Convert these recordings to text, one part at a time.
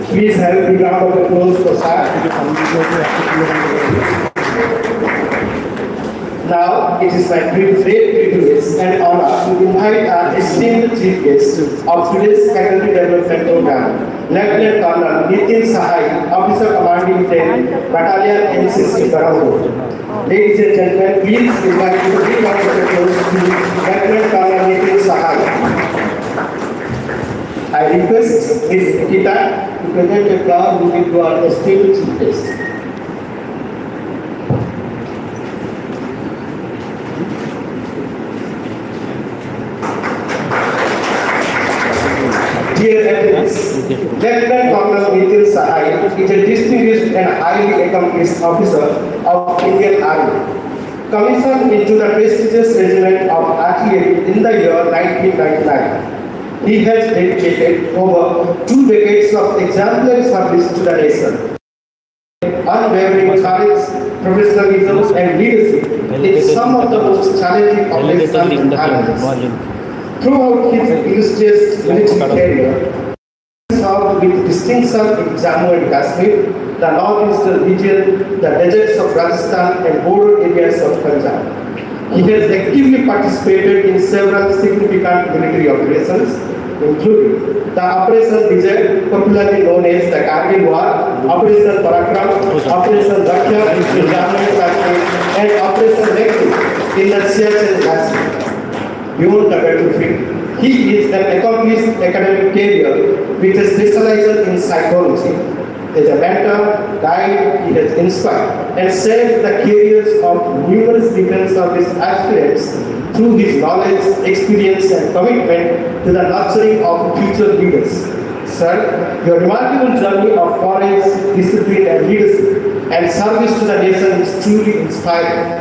Please have a round of applause for Sir. Now, it is my great privilege and honor to invite our esteemed chief guest of today's Faculty Development Program, Lieutenant Colonel Nitin Sahai, Officer Commanding 10, Battalion NCC, Barampur. Ladies and gentlemen, please invite you to big round of applause to Lieutenant Colonel Nitin Sahai. I request Ms. Nikita to present a flower bouquet to our esteemed chief guest. Dear FDP, Lieutenant Colonel Nitin Sahai is a distinguished and highly accomplished officer of Indian Army, commissioned into the prestigious regiment of artillery in the year 1999. He has dedicated over 2 decades of exemplary service to the nation. Unwavering courage, professionalism, and leadership in some of the most challenging operations and challenges. Throughout his illustrious military career, he served with distinction in Jammu and Kashmir, the northeastern region, the deserts of Rajasthan, and border areas of Punjab. He has actively participated in several significant military operations, including the Operation Vijay, popularly known as the Kargil War, Operation Parakram, Operation Daksha in Jammu and Kashmir, and Operation Nekti in the Siachen Kashmir. Beyond the battlefield, he is an accomplished academic career with a specialization in psychology. As a mentor, guide, he has inspired and saved the careers of numerous defense service aspirants through his knowledge, experience, and commitment to the nurturing of future leaders. Sir, your remarkable journey of courage, discipline, and leadership and service to the nation is truly inspiring.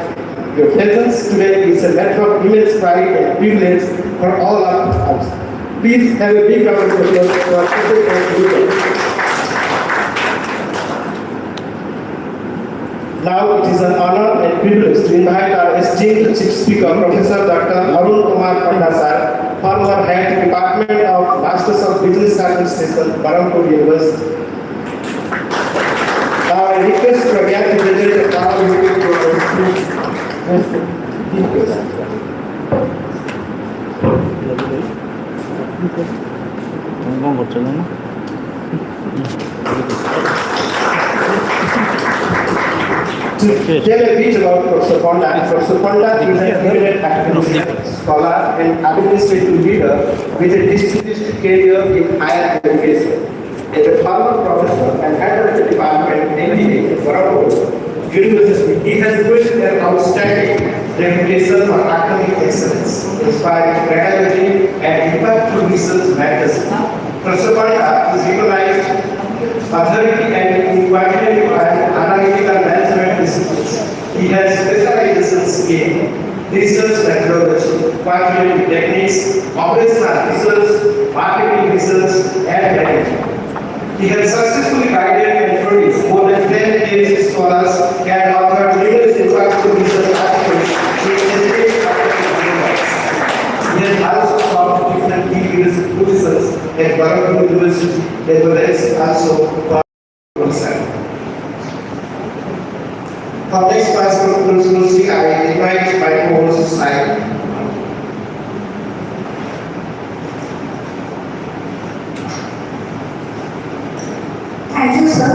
Your presence today is a matter of immense pride and privilege for all of us. Please have a big round of applause for our leader. Now it is an honor and privilege to invite our esteemed Chief Speaker, Professor Dr. Arun Kumar Panda sir, former Head Department of Masters of Business Administration, Barampur University. Now I request Pragya to present a flower bouquet to our esteemed. कौन कर चला ना To tell a bit about Professor Panda. Professor Panda is an eminent academic scholar and administrative leader with a distinguished career in higher education. As a former professor and head of the department in Barampur University, he has built an outstanding reputation for academic excellence, inspiring pedagogy and impactful research matters. Professor Panda is recognized authority and in quantitative and analytical management disciplines. He has specializations in research methodology, quantitative techniques, operational research, marketing research, and management. He has successfully guided and produced more than 10 PhD scholars and authored numerous impactful research articles in education journals. He has also taught different key leadership positions at Barampur University, as well as also for research. For next class of University, I invite my co-host Sai. Thank you, sir.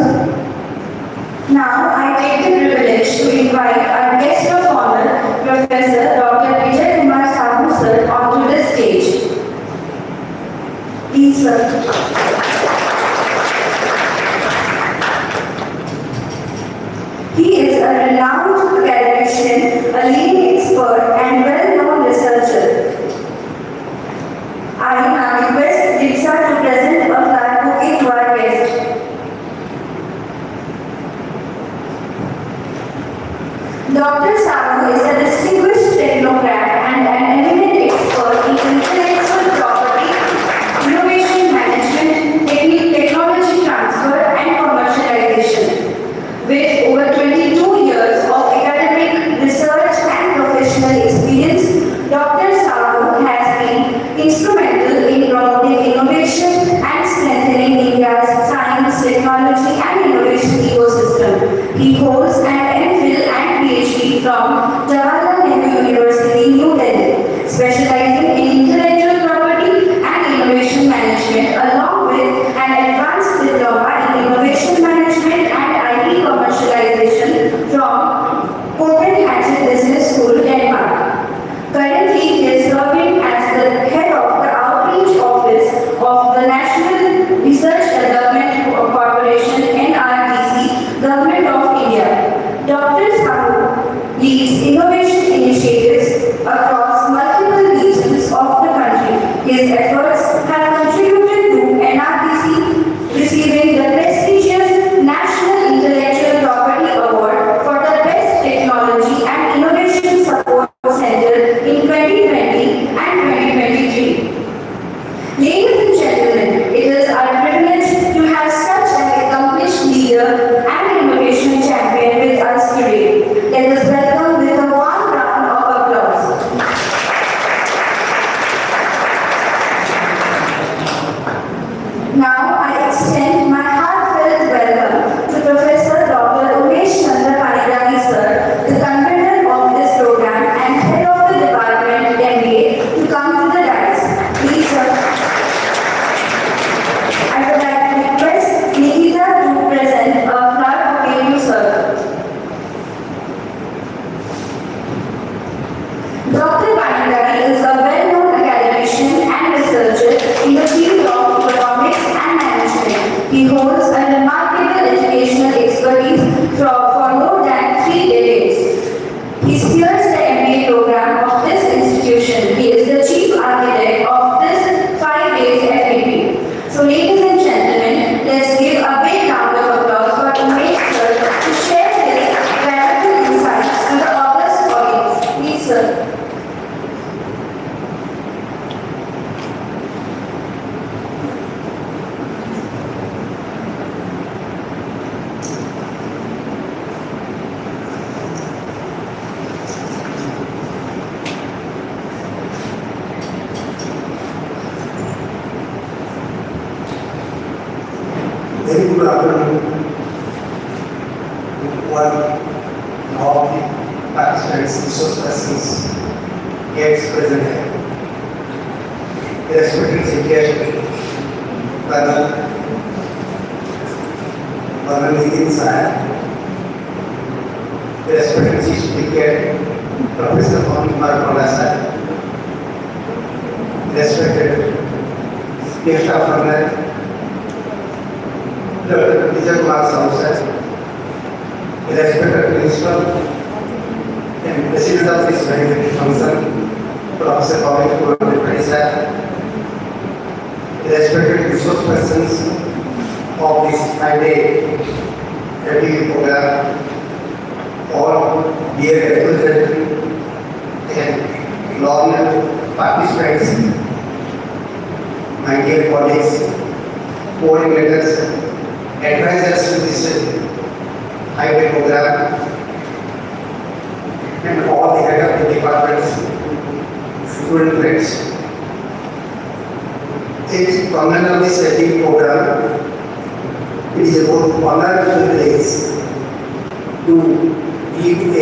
Now, I take the privilege to invite our guest of honor, Professor Dr. Vijay Kumar Sahu, sir, onto the stage. Please, sir. He is a renowned academician, a leading expert, and well-known researcher. I now request Lisa to present a flower bouquet to our guest. Dr. Sahu is a distinguished technocrat and an eminent expert in intellectual property, innovation management, technology transfer, and commercialization. With over 22 years of academic research and professional experience He holds an MPhil and PhD from Jawaharlal Nehru University, New Delhi, specializing in intellectual property and innovation management, along with an advanced diploma in innovation management and IT commercialization from Copenhagen Business School, Denmark. Currently, he is serving as the head of the outreach office of the National Research Development Corporation (NRDC), Government of India. Dr. Sahu leads innovation initiatives across multiple regions of the country. His efforts have contributed to NRDC receiving the prestigious National Intellectual Property Award for the Best Technology and Innovation Support Center in 2020 and 2023. Ladies and gentlemen, it is our privilege to have such an accomplished leader and innovation champion with us today. Let us welcome with a warm round of applause. Now I extend my heartfelt welcome to Professor Dr. Umesh Chandra Panigani sir, the convener of this program and head of the department MBA, to come to the dais. Please, sir. I would like to request Nikita to present a flower bouquet to sir. Dr. Panigani is a well-known academician and researcher in the field of economics and management. He holds a remarkable educational expertise for more than 3 decades. He steers the MBA program of this institution. He is the chief architect of this 5 days FDP. So, ladies and gentlemen, let's give a big round of applause for Umesh sir to share his valuable insights to the august audience. Please, sir. Very good afternoon to one of the participants, resource persons, guests present here. Respected Secretary, Colonel Nitin Sahab, respected Chief Speaker, Professor Kumar Pala sir, respected guest of honor, Dr. Vijay Kumar Sahu sir, respected Principal and President of this magnificent function, Professor Kumar sir, respected resource persons of this 5-day FDP program, all dear representatives and long participants, my dear colleagues, coordinators, advisors to this highway program, and all the head of the departments, student friends. It is common of this FDP program. It is a both honor and privilege to give a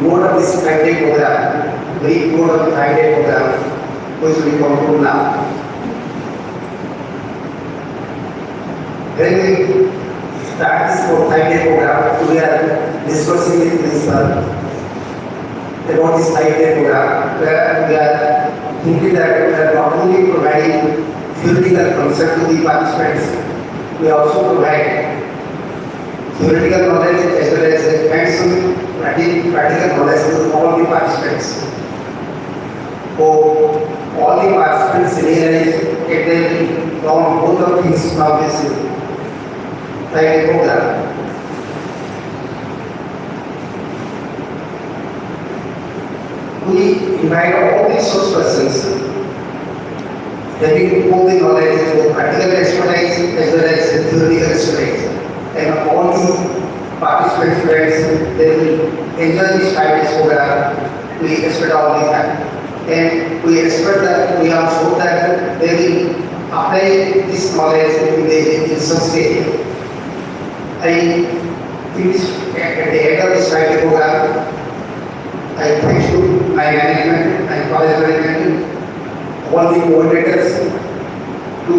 mode of this 5-day program, brief mode of the 5-day program, which we conclude now. When we start this 5-day program, we are discussing with principal about this 5-day program, where we are thinking that we are not only providing theoretical concept to the participants, we also provide theoretical knowledge as well as hands-on practical knowledge to all the participants. So all the participants realize that they learn both of things from this 5-day program. We invite all the resource persons having both the knowledge, both practical expertise as well as theoretical expertise, and all the participant friends, they will enjoy this 5 days program. We expect all the time, and we expect that we are sure that they will apply this knowledge in the research stage. I finish at the end of this 5-day program. I thank to my management and college management, all the coordinators to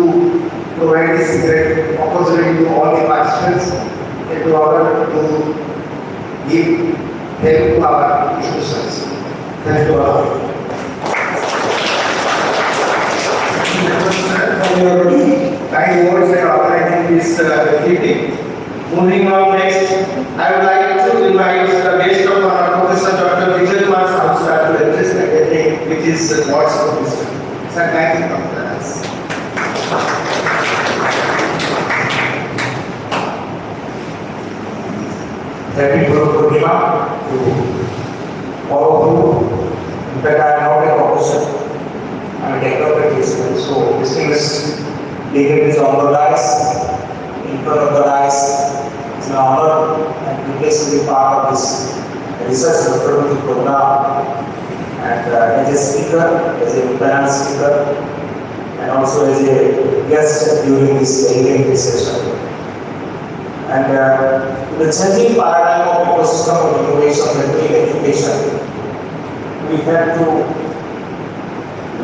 provide this great opportunity to all the participants and to order to give help to our institutions. Thank you all. For your kind words and organizing this meeting. Moving on next, I would like to invite the guest of honor, Professor Dr. Vijay Kumar Samsar to address the meeting, which is Lord's of Wisdom. Sir, thank you for that. Happy Guru Purnima to all of you. In fact, I am not a professor, I am a development student. So, distinguished dignitaries on the dais, in front of the dais, it's an honor and privilege to be part of this research referendum program. And as a speaker, as a panel speaker, and also as a guest during this very session. And the changing paradigm of ecosystem of innovation and education, we have to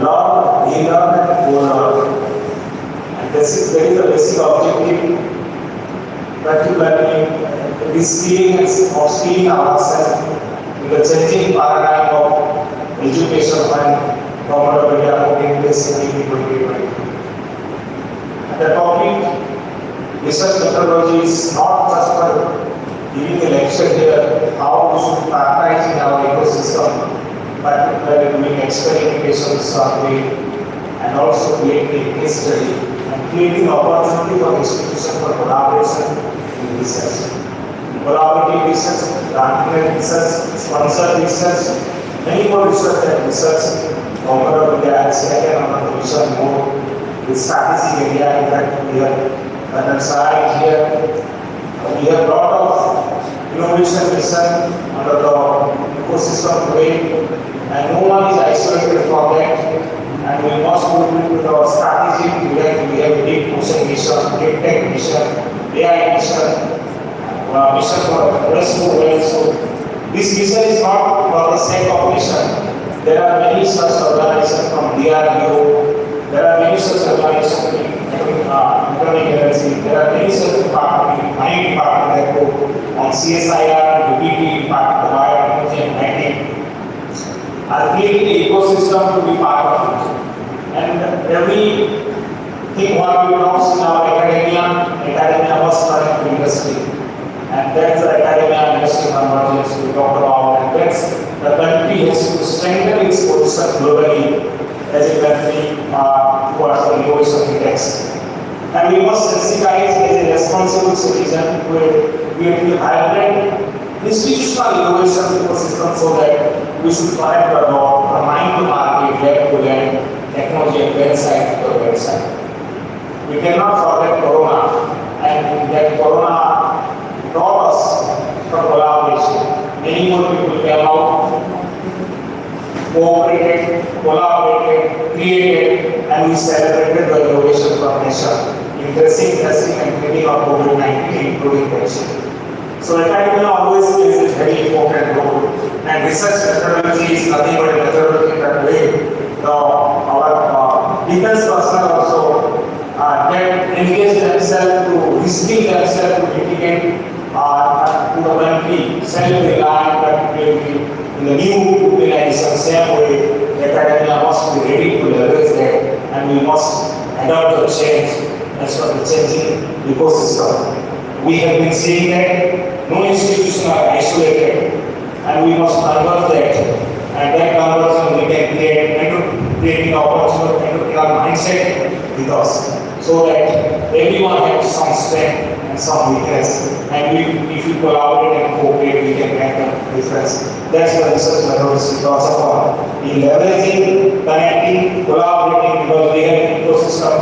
learn, relearn, and co-learn. And this is very the basic objective, particularly reskilling of skilling ourselves in the changing paradigm of education and government of India putting in place in 2020. And the topic research methodology is not just for giving a lecture here how we should prioritize in our ecosystem, but doing experimentation survey and also creating a case study and creating opportunity for institution for collaboration in research. Collaborative research, grant research, sponsored research, many more research and research. Government of India has taken on the mission more with strategic area. In fact, we have and side here, we have a lot of innovation mission under the ecosystem way, and no one is isolated from that. And we must move into the strategic direction. We have a deep ocean mission, deep tech mission, AI mission, mission for rescue well. So this mission is not for the sake of mission. There are many such organizations from DRDO. There are many such organizations in economic energy. There are many such departments, mining department that go on CSIR, DBT, department of biotechnology and mining, are creating an ecosystem to be part of it. And everything what we talk in our academia must connect to industry. And that's the academia industry convergence we talked about. And that's the country has to strengthen its position globally as a country towards the innovation index. And we must sensitize as a responsible citizen to create a vibrant institutional innovation ecosystem so that we should connect the dot, the mind to market, lab to land, technology and website to website. We cannot forget Corona, and that Corona taught us for collaboration. Many more people came out, cooperated, collaborated, created, and we celebrated the innovation for nation in tracing, and treating of COVID-19, including vaccine. So academia always plays a very important role, and research methodology is nothing but a methodology that way. Our defense personnel also get engage themselves to reskill themselves to mitigate to the country self-reliant, particularly in the new utilization. Same way, academia must be ready to leverage that, and we must adapt the change as per the changing ecosystem. We have been seeing that no institutions are isolated, and we must converge that. And that conversion we can creating opportunity, entrepreneurial mindset with us, so that everyone has some strength and some weakness. And if we collaborate and cooperate, we can make a difference. That's the research methodology talks about. In leveraging, connecting, collaborating, because we have an ecosystem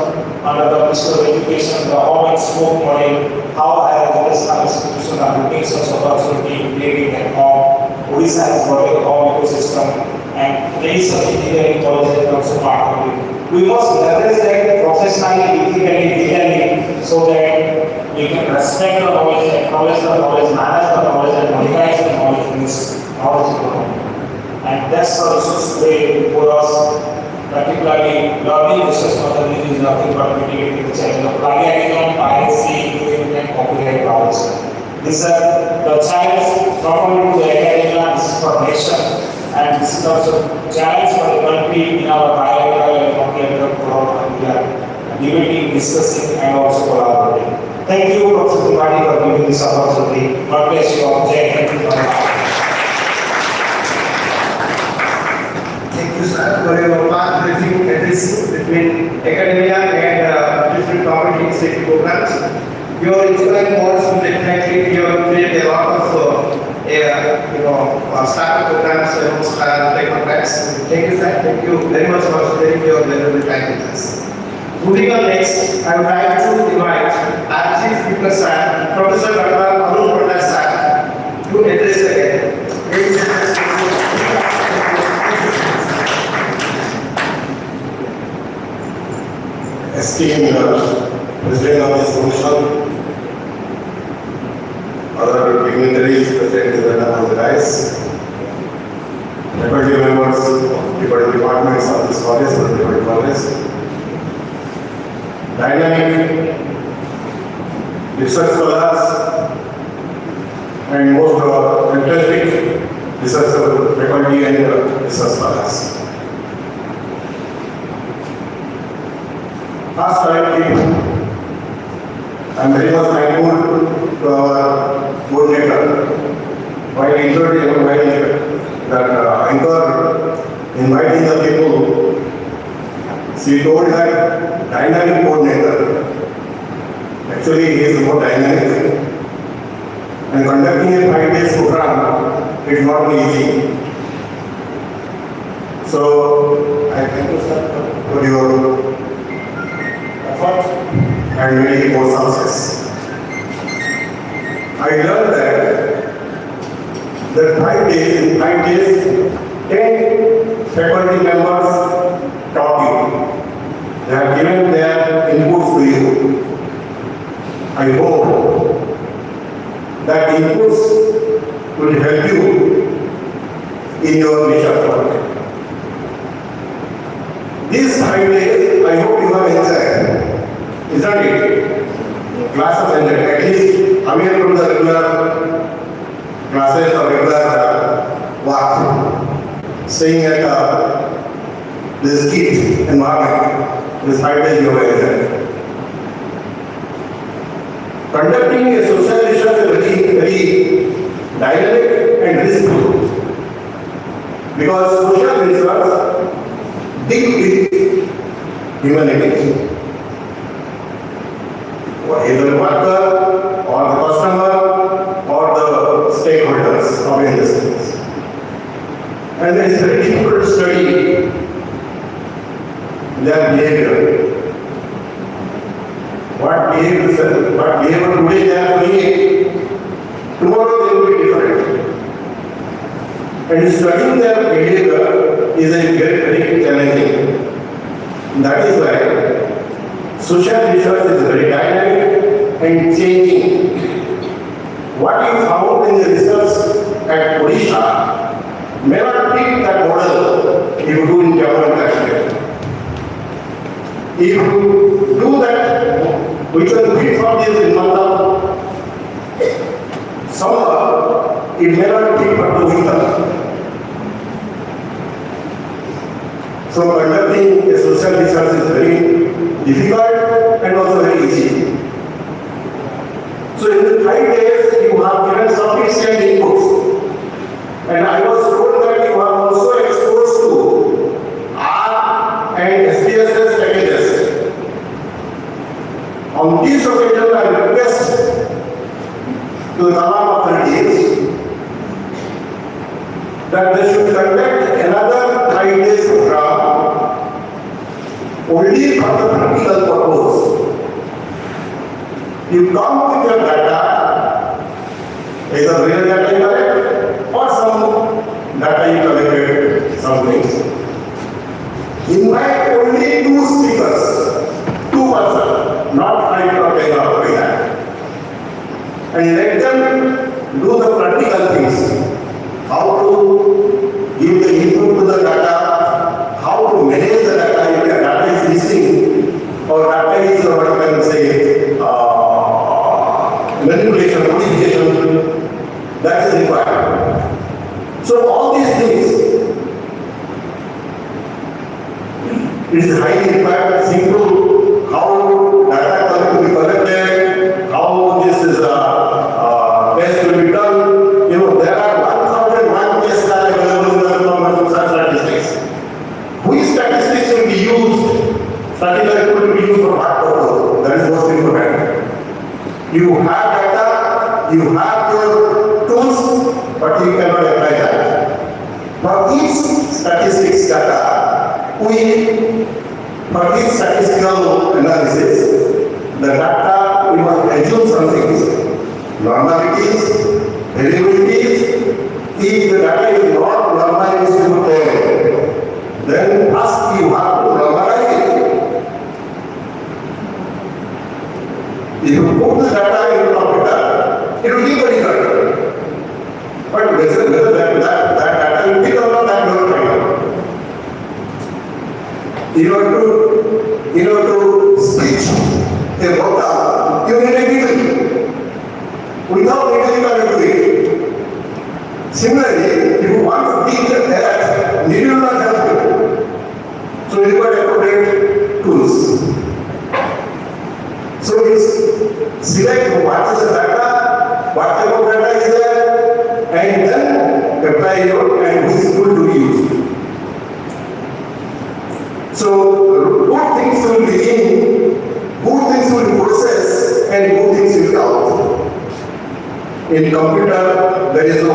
under the Ministry of Education, the hub and spoke model, how higher educational institutions are looking such opportunity, creating that hub. Odisha is working hub ecosystem, and many such engineering colleges are also part of it. We must leverage that professionally, ethically, legally, so that we can respect the knowledge, acknowledge the knowledge, manage learning research methodology is nothing but mitigating the challenge of plagiarism, piracy, infringement, and copyright violation. These are the challenge not only to the academia, this is for nation, and this is also challenge for the country in our bilateral and multilateral forum. We are debating, discussing, and also collaborating. Thank you, Professor Tripathi, for giving this opportunity. God bless you all. Jai Hind. Thank you, sir, for your path-bridging address between academia and different topic initiative programs. Your inspiring words will definitely create a lot of startup programs and technocrats. Thank you, sir. Thank you very much for sharing your valuable time with us. Moving on next, I would like to invite our Chief Speaker, sir, Professor Dr. Arun Pradhan, sir, to address the gathering. Esteemed President of this Commission, other dignitaries present in the dais, faculty members of different departments of this college, dynamic research scholars, and most fantastic research faculty and research scholars. First, I am very much thankful to our coordinator while inviting the people. She told that dynamic coordinator. Actually, he is more dynamic, and conducting a 5 days program is not easy. So, I thank you, sir, for your and many more success. I learned that 5 days, in 5 days, 10 faculty members taught you. They have given their inputs to you. I hope that inputs will help you in your research project. These 5 days, I hope you have enjoyed. Isn't it? Classes ended. At least away from the regular classes or regular work, staying at this kid environment, this 5 days you have enjoyed. Conducting a social research is very dynamic and risky, because social research deals with humanities. Either the worker or the customer or the stakeholders of industries. And it is very difficult to study their behavior. What behavior today they are doing, tomorrow they will be different. And studying their behavior is a very challenging. That is why social research is very dynamic and changing. What you found in the research at Odisha may not fit that model if you do in Jammu and Kashmir. If you do that, we can fit from this in month of summer, it may not fit for the winter. So conducting a social research is very difficult and also very easy. So in the 5 days, you have given sufficient inputs. And I was told that you are also exposed to R and SPSS packages. On this occasion, I request to the Talam authorities that they should conduct another 5 days program only for the practical purpose. You come with your data, either real data you collect or some data you collected, some things. Invite only 2 speakers, 2 persons, not 5 or 10 or 3. And let them do the practical things. How to give the input to the data, how to manage the data if the data is manipulation, modification, that is required. So all these things, it is highly required, simple, how data can be collected, how this is test will be done. You know, there are 1,001 tests that are available in the government of statistics. Which statistics will be used? Statistics will be used for what purpose? That is most important. You have data, you have your tools, but you cannot apply that. For each statistics data, for each statistical analysis, the data, we must assume some things. Normalities, variabilities. If the data is not normally distributed, then first you have to normalize it. If you put the data in the computer, it will give a result. But whether that data will be or not, that will find out. In order to switch a program, you need a needle. Without needle, you cannot do it. Similarly, if you want to teach the earth, needle will not help you. So you got appropriate tools. So it's select what is the data, what type of data is there, and then apply your and which tool to use. So good things will be in, good things will be processed, and good things will be out. In computer, there is no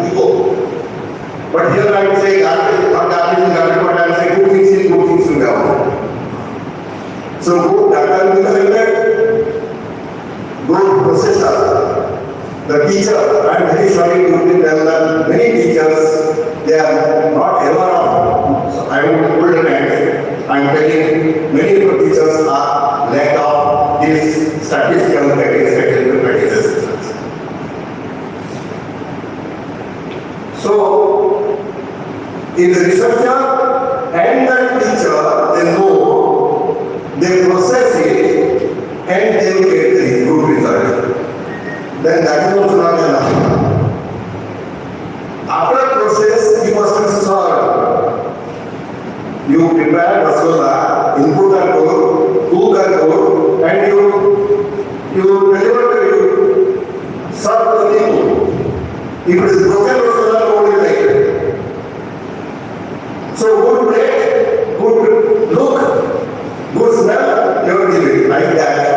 ego. But here I would say garbage, not garbage is garbage, but I would say good things in, good things will be out. So good data will be collected, good processor. The teacher, I am very sorry to tell that many teachers, they are not aware of, so I am older times, I am telling many of the teachers are lack of this statistical practices. So, in the researcher and the teacher, they know, they process it, and they will get the good result. Then that is also not enough. After process, you must have solved. You prepare masala, input the code, do the code, and you deliver to serve the people. If it is broken masala, nobody will like it. So good plate, good look, good smell, you will give it like that.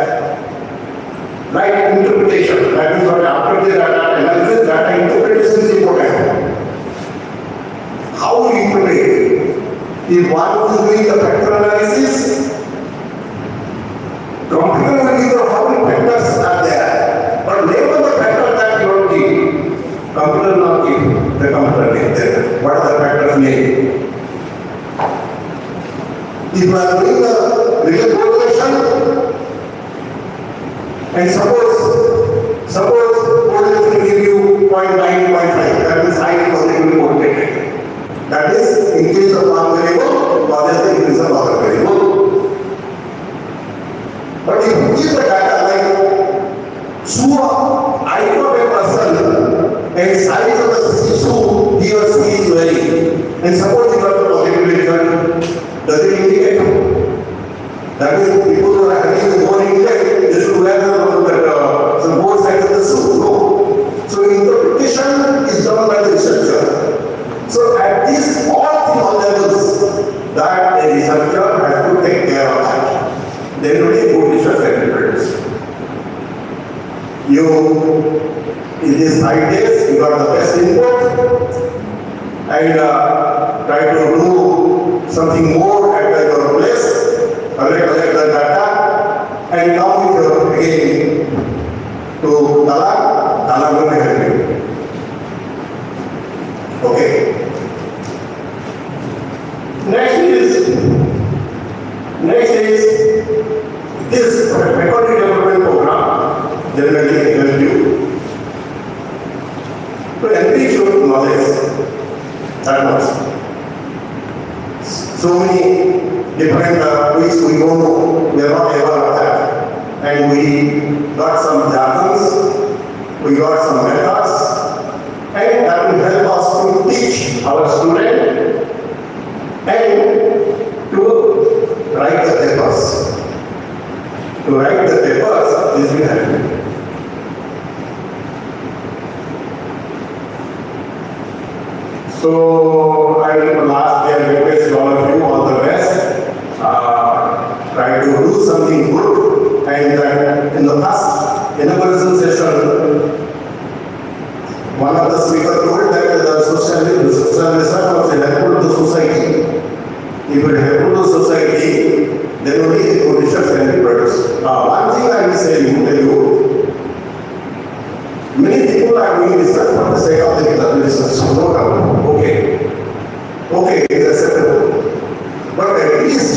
Right interpretation, that is what after the data analysis, data interpretation is important. How you interpret? If one is doing the factor analysis, computer will give you how many factors are there. But label the factor that you are giving. Computer will not give, the computer gives them. What are the factors named? If you are doing the real correlation, and suppose code will give you 0.9, 0.5, that means highly positively correlated. That is in case of one variable, obviously in case of other variable. But if you give the data like height of a person and size of the shoe he or she is wearing, and suppose you have a positive result, does it indicate? That means people who are having more intellect, they should wear some both sides of the shoe. No. So interpretation is done by the researcher. So at these all levels, that a researcher has to take care of that. Then only good research can be produced. In these 5 days, you got the best input, and try to do something more at your place. Collect the data, and now we go again to Tala will help you. Okay. Next is this recording development program generally help you to enrich your knowledge. That much. So many different which we don't know, we are not aware of that. And we got some jargons we got some methods, and that will help us to teach our student and to write the papers. To write the papers, this will help. So I will last year request all of you all the best. Try to do something good, and in the past inauguration session, one of the speakers told that the social research was helpful to society. If it is helpful to society, then only good research can be produced. One thing I will tell you, many people are doing research for the sake of the research, no doubt. Okay, it is acceptable. But at least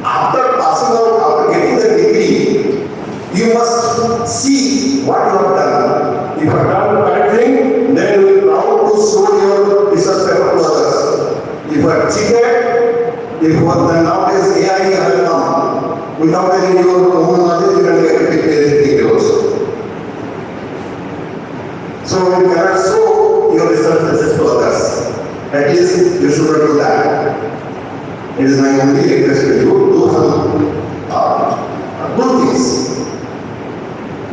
after passing out, after getting the degree, you must see what you have done. If you have done the right thing, then you will be proud to show your research paper to others. If you have cheated, if you have done nowadays AI has come, without any your own knowledge, you can get a degree also. So you cannot show your research success to others. At least you should not do that. It is my only request to you, do some good things.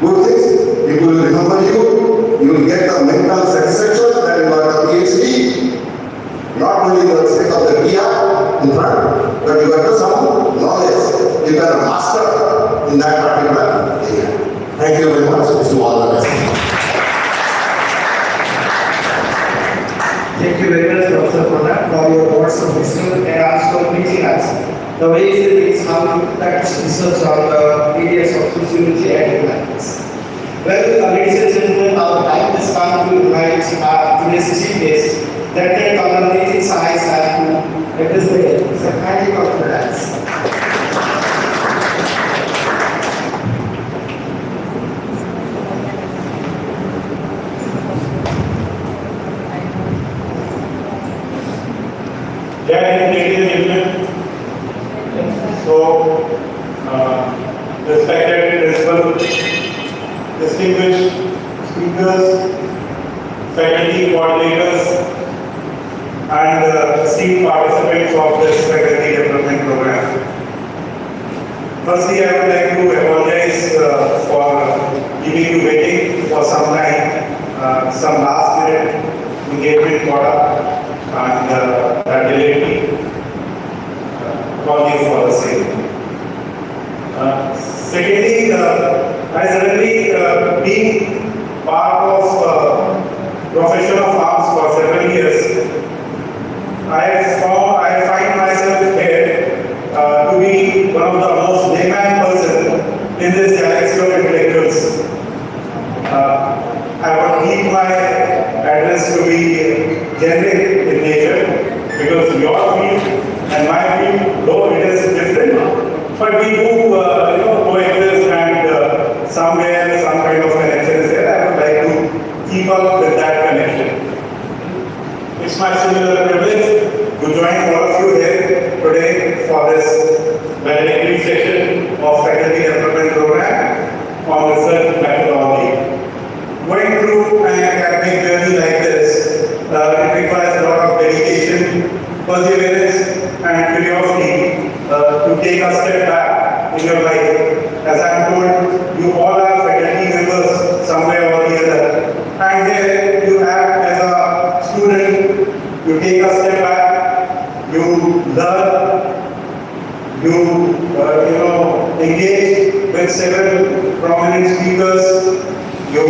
Good things, people will remember you, you will get the mental satisfaction that you got a PhD, not only for the sake of the PR in front, but you got some knowledge, you can master in that particular area. Thank you very much, wish you all the best. Thank you very much, Professor Pranab, for your words of wisdom and also teaching us the ways in which how to practice research on the areas of sociology and humanities. Well, ladies and gentlemen, our time has come to invite today's chief guest, Dr. Kamaldeep Sai Sir, to address the guests. Sir, kindly come to the dance. Ladies and gentlemen, so respected principal, distinguished speakers, faculty coordinators, and esteemed participants of this faculty development program. Firstly, I would like to apologize for leaving you waiting for some time. Some last minute engagement got up and that delayed me. Apologies for the same. Secondly, I suddenly being part of profession of arms for several years, I find myself here to be one of the most layman person in this galaxy of intellectuals. I would keep my address to be generic in nature because your field and my field, though it is different, but we do coexist and somewhere some kind of connection is there. I would like to keep up with that connection. It's my singular privilege to join all of you here today for this valedictory session of Faculty Development Program on Research Methodology. Going through an academic journey like this, it requires a lot of dedication, perseverance, and curiosity to take a step back in your life. As I am told, you all are faculty members somewhere or the other, and there you act as a student. You take a step back, you learn, you engage with several prominent speakers. You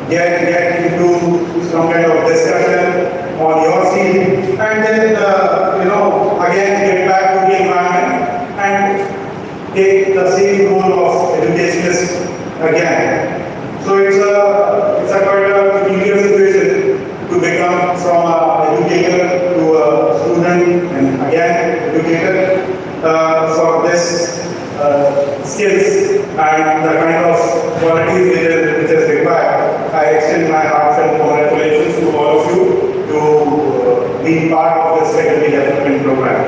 get into some kind of discussion on your field, and then again get back to the environment and take the same role of educationist again. So it's a quite a peculiar situation to become from an educator to a student and again educator for this skills and the kind of qualities which is required. I extend my heartfelt congratulations to all of you to be part of this faculty development program.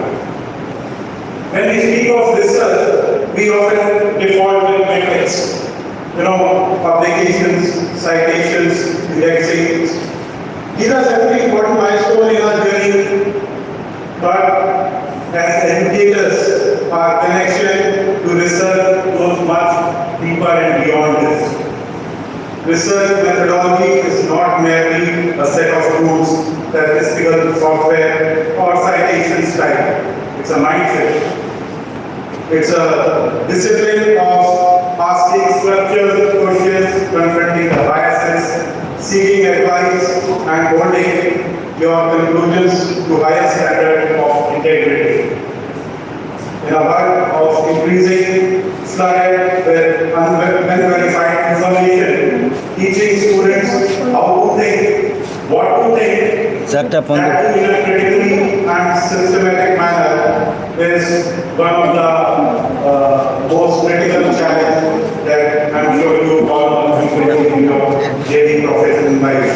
When we speak of research, we often default with metrics. Publications, citations, indexing. These are certainly important milestones in our journey, but as educators, our connection to research goes much deeper and beyond this. Research methodology is not merely a set of rules, statistical software, or citation style. It's a mindset. It's a discipline of asking structured questions, confronting the biases, seeking advice, and holding your conclusions to higher standard of integrity. In a world of increasing flooded with unverified information, teaching students how to think, what to think, that in a critically and systematic manner is one of the most critical challenges that I'm sure you all are facing in your daily professional life.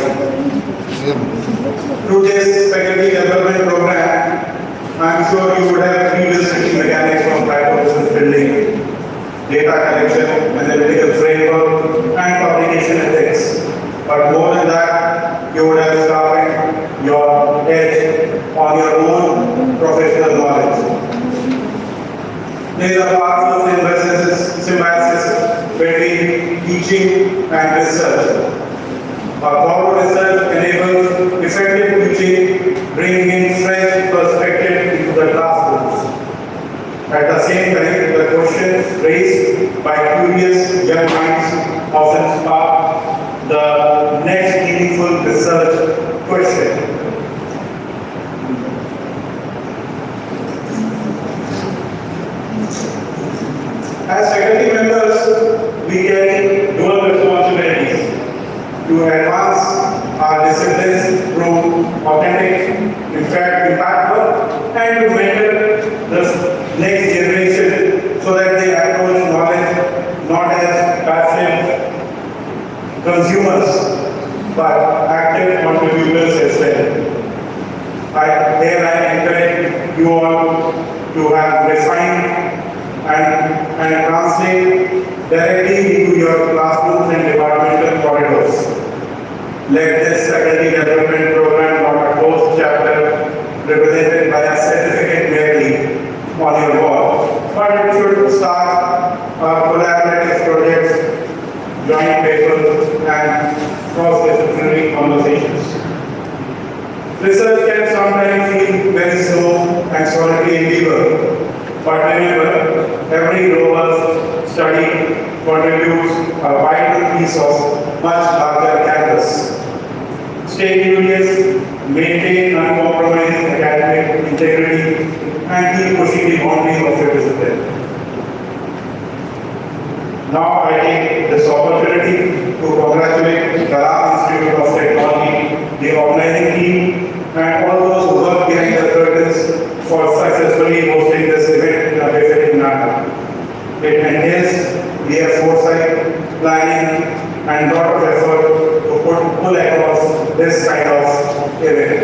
Through this faculty development program, I'm sure you would have revisited mechanics from hypothesis building, data collection, analytical framework, and publication ethics. But more than that, you would have sharpened your edge on your own professional knowledge. There is a powerful symbiosis between teaching and research. Our research enables effective teaching, bringing in fresh perspective into the classrooms. At the same time, the questions raised by curious young minds often spark the next meaningful research question. As faculty members, we carry dual responsibilities to advance our disciplines through authentic, in fact, impactful, and to mentor the next generation so that they approach knowledge not as passive consumers but active contributors as well. I encourage you all to have refined and translate directly into your classrooms and departmental corridors. Let this faculty development program not a closed chapter represented by a certificate merely on your wall, but it should start collaborative projects, joint papers, and cross-disciplinary conversations. Research can sometimes feel very slow and solitary endeavor, but remember, every robust study contributes a vital piece of much larger canvas. Stay curious, maintain uncompromising academic integrity, and keep pushing the boundaries of your discipline. Now I take this opportunity to congratulate the Kalam Institute of Technology, the organizing team, and all those who work behind the curtains for successfully hosting this event in a befitting manner. It entails the foresight, planning, and lot of effort to pull across this kind of event.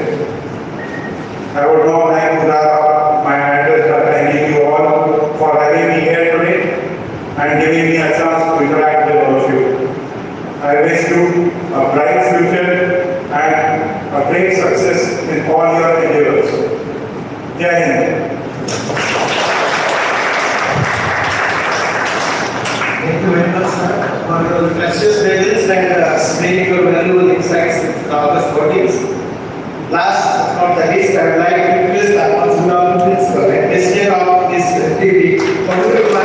I would now like to wrap up my address by thanking you all for having me here today and giving me a chance to interact with all of you. I wish you a bright future and a great success in all your endeavors. Jai Hind. Thank you very much, sir, for your precious presence and sharing your valuable insights with our audience. Last but not the least, I would like to request the Honorable Principal and President of this FDP, Honorable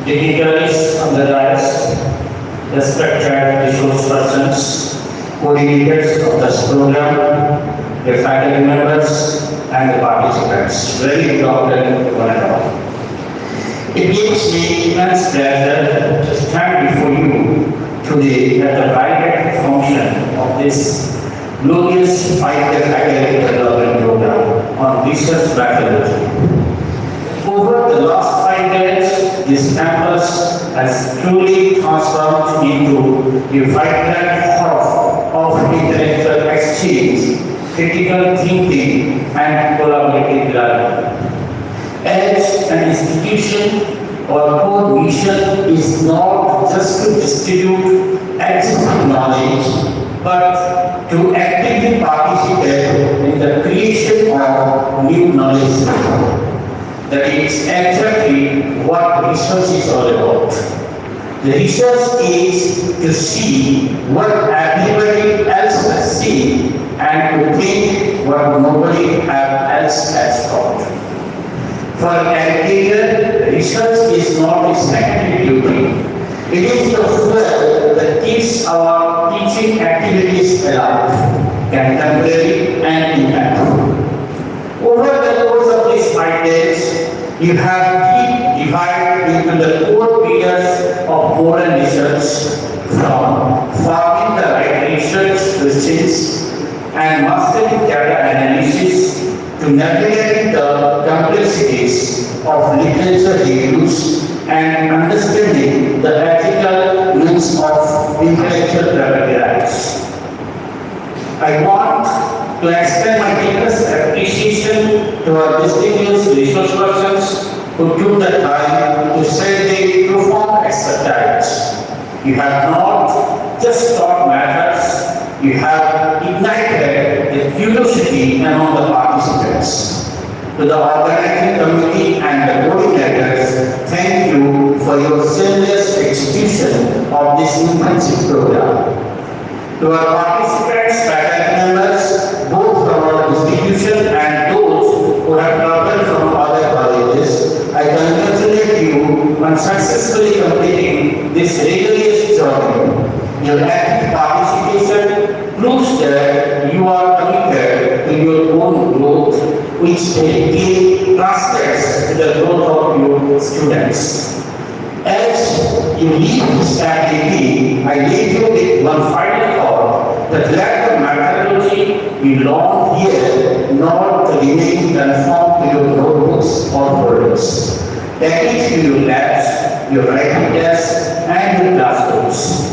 Dignitaries on the dais, respected resource persons, coordinators of this program, the faculty members, and the participants. Very good afternoon to one and all. It gives me immense pleasure to stand before you today at the guided function of this glorious 5-year faculty development program on research faculty. Over the last 5 years, this campus has truly transformed into a vibrant hub of intellectual learning. As an institution, our core mission is not just to distribute existing knowledge, but to actively participate in the creation of new knowledge. That is exactly what research is all about. The research is to see what everybody else has seen and to think what nobody else has thought. For an educator, research is not a secondary duty. It is the fuel that keeps our teaching activities alive, contemporary and impactful. Over the course of these 5 days, you have deep divided into the core pillars of modern research, from forming the right research questions and mastering data analysis to navigating the complexities of literature reviews and understanding the ethical needs of intellectual property rights. I want to extend my deepest appreciation to our distinguished resource persons who took the time to share their profound expertise. You have not just taught matters, you have ignited the curiosity among the participants. To the organizing committee and the coordinators, thank you for your seamless execution of this intensive program. To our participants, faculty members, both from our institution and those who have traveled from other colleges, I congratulate you on successfully completing this rigorous journey. Your active participation proves that you are committed to your own growth, which directly translates to the growth of your students. As you leave this FDP, I leave you with one final thought, that let the methodology be long here, not remain conformed to your notebooks or folders. Take it to your labs, your writing desks, and your classrooms.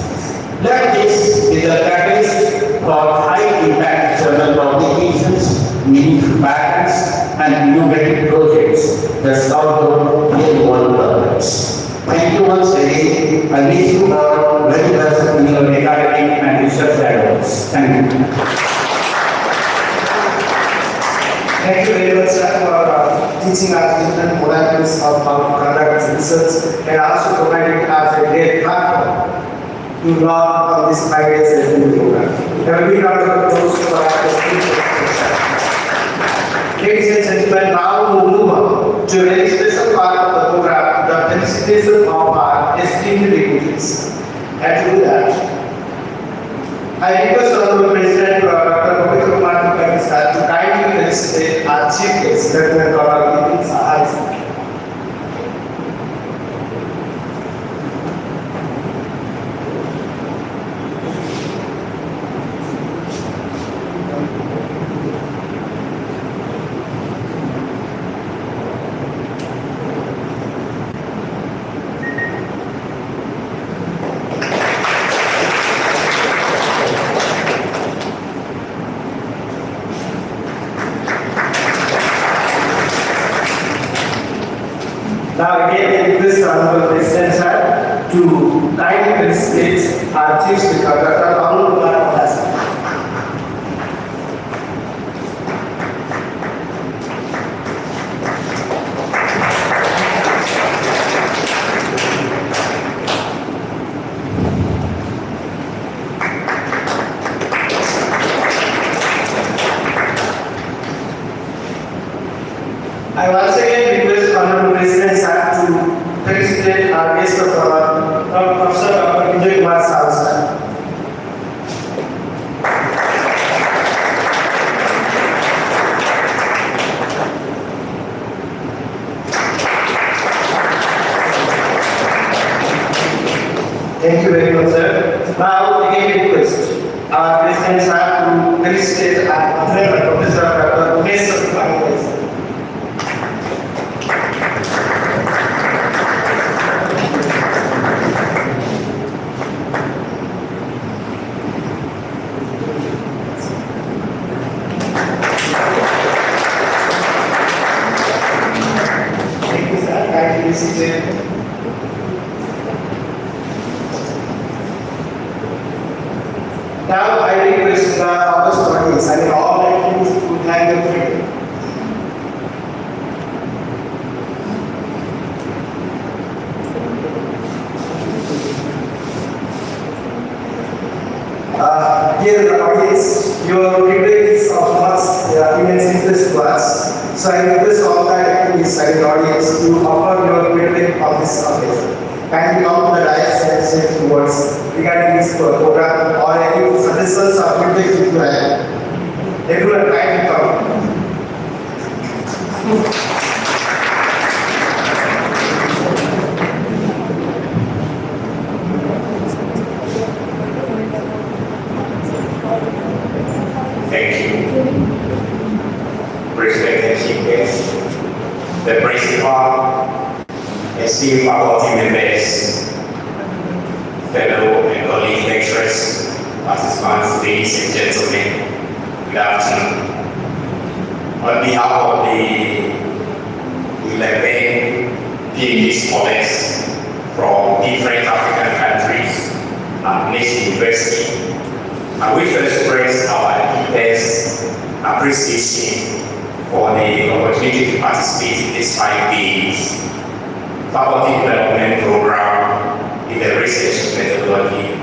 Let this be the catalyst for high-impact journal publications, meaningful patents, and innovative projects that solve real-world problems. Thank you once again. I wish you all very best in your academic and research endeavors. Thank you. Thank you very much, sir, for teaching our different modalities of how to conduct research and also providing us a great platform to learn on this 5 days FDP program. There will be round of applause for our speakers. Ladies and gentlemen, now we move on to a very special part of the program, the felicitation of our esteemed deputies. And to do that, I request Honorable President Dr. Bhavitra Kumar Mukherjee sir to kindly felicitate our chief guest, Dr. Bipin Sahai sir. Now again, I request Honorable President sir to kindly felicitate our chief speaker, Dr. Bhavitra Kumar Mukherjee sir. I once again request Honorable President sir to felicitate our guest of honor, Professor Dr. Vijay Kumar Sahai sir. Thank you very much, sir. Now, again, request our President sir to felicitate our friend Professor Dr. Umesh Kumar sir. request the August 20th, I mean all activities to thank them for it. Dear audience, your feedback is of much immense interest to us. So I request all the activities and audience to offer your feedback on this occasion. Kindly come to the dais and say a few words regarding this program or any suggestions or feedback if you have. Everyone kindly come. Thank you. Respected chief guests, the principal, esteemed faculty members, fellow and colleague lecturers, participants, ladies and gentlemen, good afternoon. On behalf of the 11 PhD scholars from different African countries at Nice University, I wish to express our deepest appreciation for the opportunity to participate in this 5 days faculty development program in the research methodology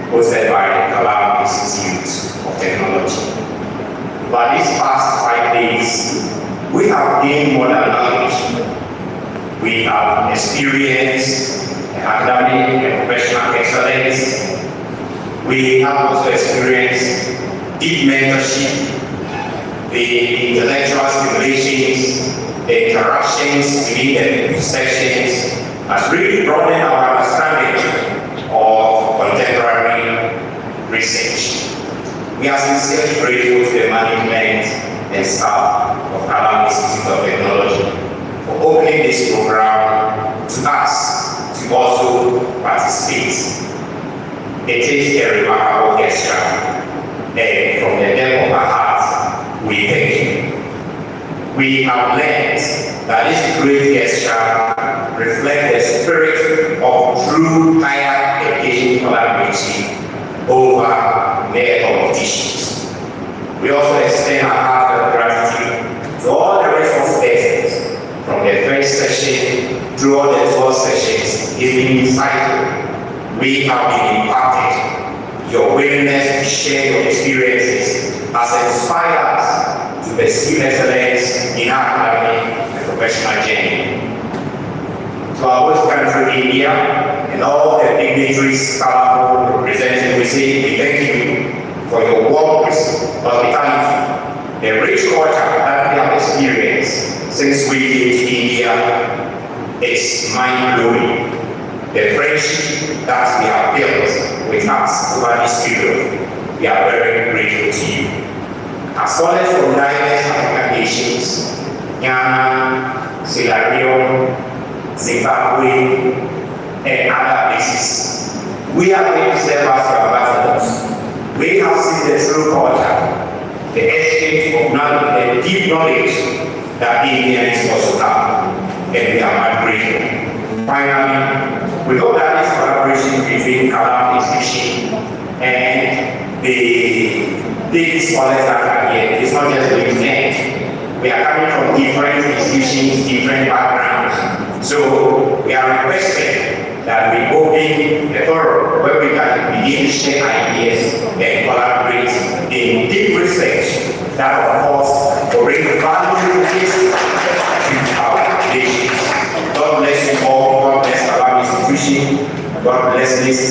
hosted by the Kalam Institute of Technology. But these past 5 days, we have gained more than knowledge. We have experienced academic and professional excellence. We have also experienced deep mentorship, the intellectual stimulations, the interactions within the sessions has really broadened our understanding of contemporary research. We are sincerely grateful to the management and staff of Kalam Institute of Technology for opening this program to us to also participate. It is a remarkable gesture, and from the depth of our hearts, we thank you. We have learned that this great gesture reflects the spirit of true higher education collaboration over mere competitions. We also extend our heartfelt gratitude to all the responsibilities from the first session through all the 12 sessions. It's been insightful. We have been impacted. Your willingness to share your experiences has inspired us to pursue excellence in our academic and professional journey. To our host country, India, and all the dignitaries powerful represented, we say we thank you for your warm hospitality, the rich culture that we have experienced since we came to India is mind-blowing. The friendship that we have built with us over this period, we are very grateful to you. As scholars from diverse African nations, Ghana, Sierra Leone, Zimbabwe, and other places, we are going to serve as your ambassadors. We have seen the true culture, the exchange of knowledge, the deep knowledge that Indians also have, and we are very grateful. Finally, we hope that this collaboration between Kalam Institution and the big scholars that are here is not just going to end. We are coming from different institutions, different backgrounds. So we are requesting that we open a forum where we can begin to share ideas and collaborate in deep research that, of course, will bring value to our nations. God bless you all. God bless our institution. God bless this.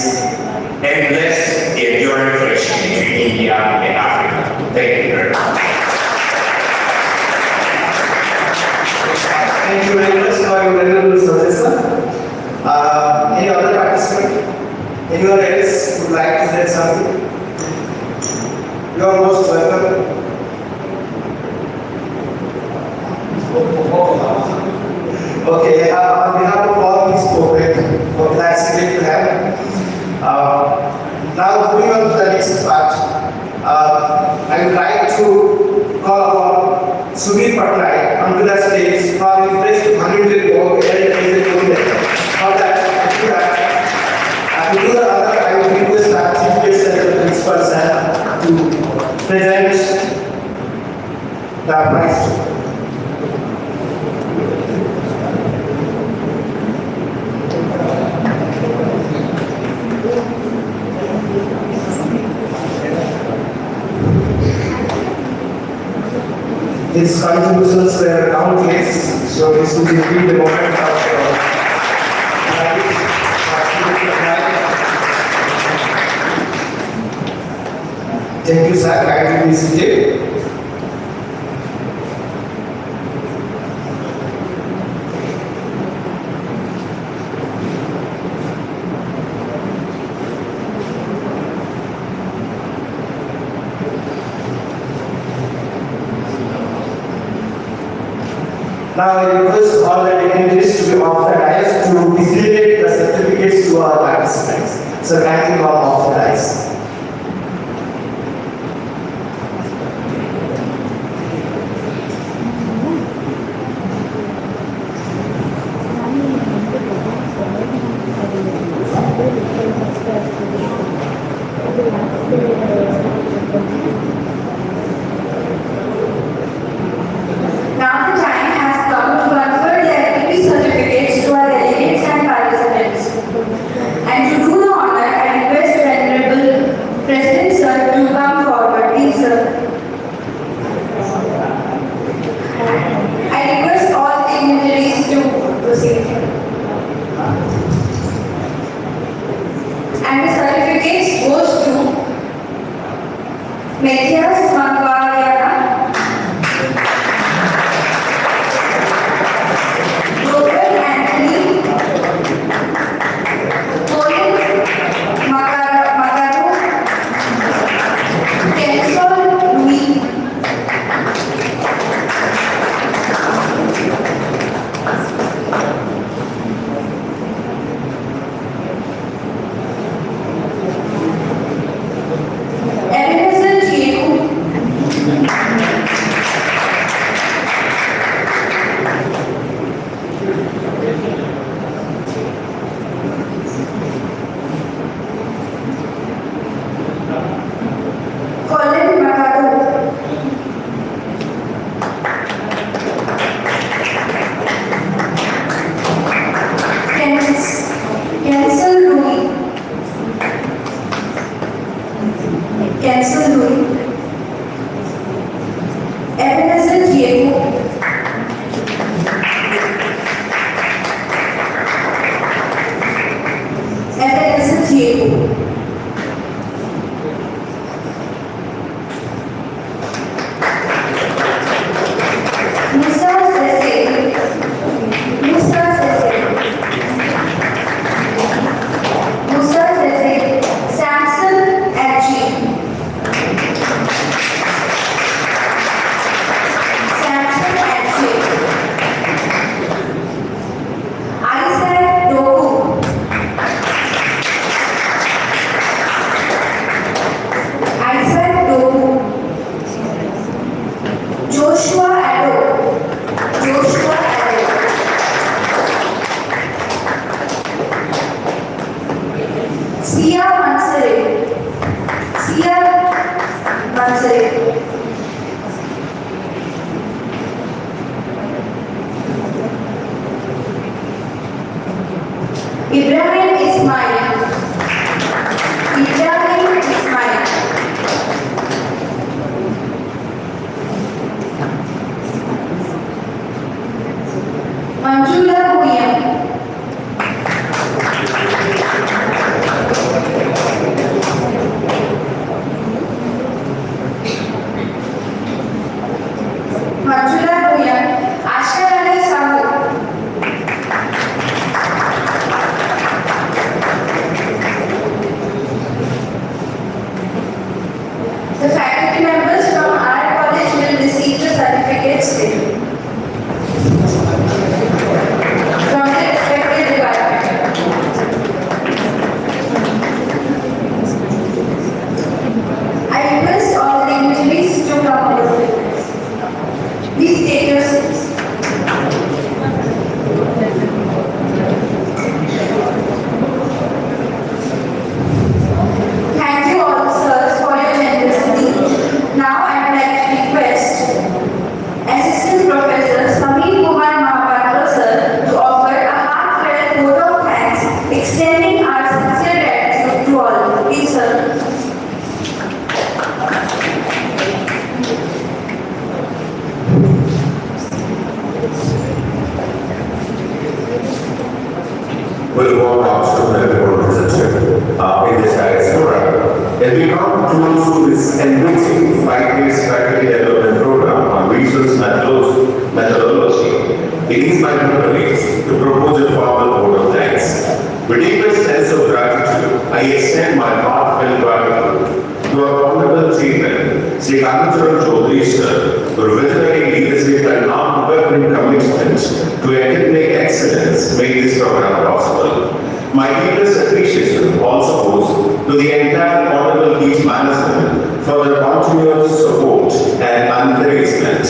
And bless the enduring friendship between India and Africa. Thank you very much. Thank you very much for your valuable suggestion. Any other participant? Anyone else would like to say something? You are most welcome. Okay, on behalf of all these spoken, what that's great to have. Now moving on to the next part, I would like to call upon Sumit Patnaik onto the stage for his best monumental work and for that, to do the other, I would request our chief guest and the principal, sir, to present the prize. His contributions were countless, so this will be the moment of thank you, sir. Kindly be seated. Now I request all the dignitaries to be off the dais to disseminate the certificates to our participants. So kindly come off the dais. Now the time has come to confer the FDP certificates to our delegates and participants. And to do the honor, I request Venerable President Sir to come forward. Please, sir. I request all dignitaries to proceed. And the certificates goes to Matthias Mangwariana, Robert Anthony, Colin Magaro, Kensol Louis, Ebenezer Jehu, Colin Magaro, Kensol Louis, Ebenezer Jehu, Ebenezer Jehu, Musa Sese, Samson Achi, As we come close to this enriching 5 days faculty development program on research methodology, it is my privilege to propose a formal vote of thanks. With deepest sense of gratitude, I extend my heartfelt gratitude to our Honorable Chairman, Sri Kanucharan Chaudhary sir, for visionary leadership and unwavering commitment to academic excellence made this program possible. My deepest appreciation also goes to the entire Honorable Beach management for their continuous support and encouragement.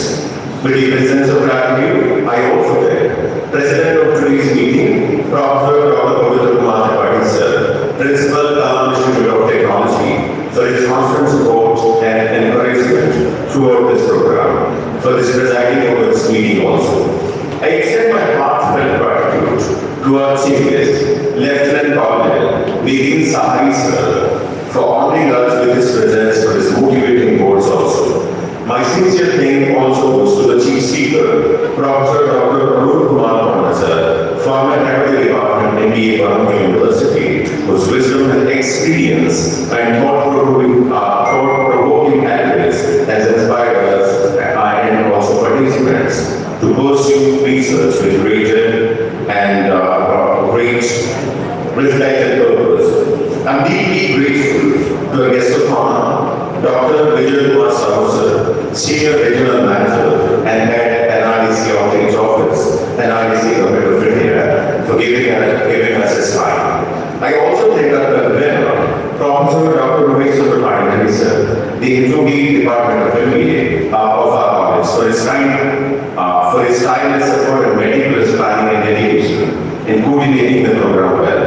With the presence of gratitude, I also thank President of today's meeting, Professor Dr. Govinda Kumar Tripathi sir, Principal, Institute of Technology, for his constant support and encouragement throughout this program, for this presiding over this meeting also. I extend my heartfelt gratitude to our Chief Guest, Lieutenant Colonel Nidin Sahai sir, for honoring us with his presence for his motivating words also. My sincere thanks also goes to the Chief Speaker, Professor Dr. Arun Kumar Panda sir, former head of the department, MBA Bangkok University, whose wisdom and experience and thought-provoking advice has inspired us and also participants to pursue research with greater and great respect and purpose. I'm deeply grateful to our guest of honor, Dr. Vijay Kumar Sahu sir, Senior Regional Manager and Head NRDC Outreach Office, NRDC Government of India, for giving us his time. I also thank our winner, Professor Dr. Rohit Subramanian sir, the Hindu Department of MBA of our college, for his tireless effort and meticulous planning and dedication in coordinating the program well.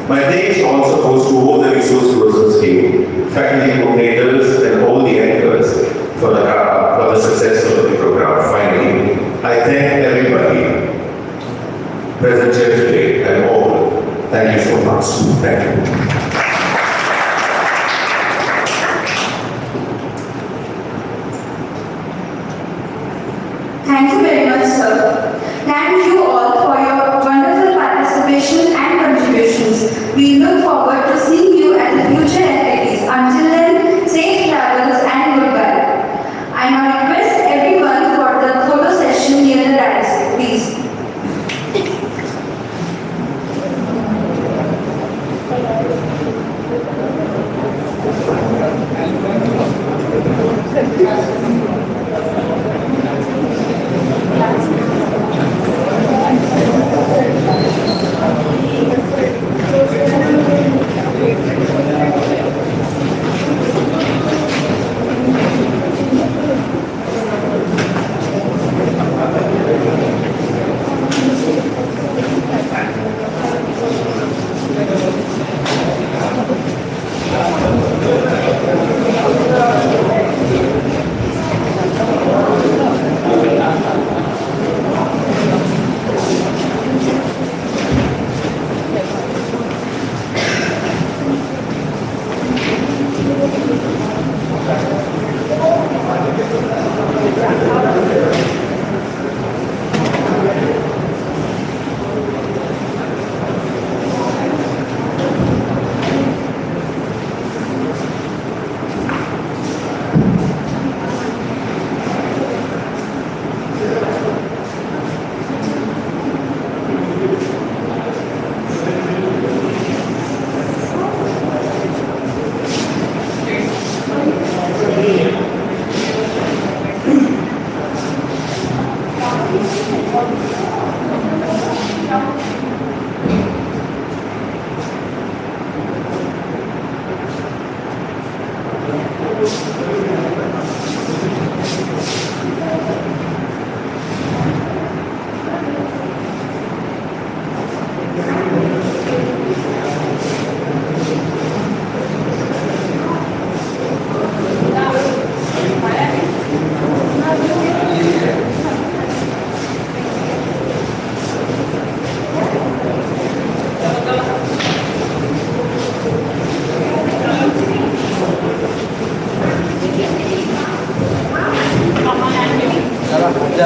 My thanks also goes to all the resource persons team, faculty coordinators, and all the anchors for the success of the program. Finally, I thank everybody present here today and all. Thank you so much. Thank you. Thank you very much, sir. Thank you all for your wonderful participation and contributions. We look forward to seeing you at the future activities. Until then, safe travels and goodbye. I now request everyone for the photo session near the dais, please.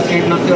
Seat नक्की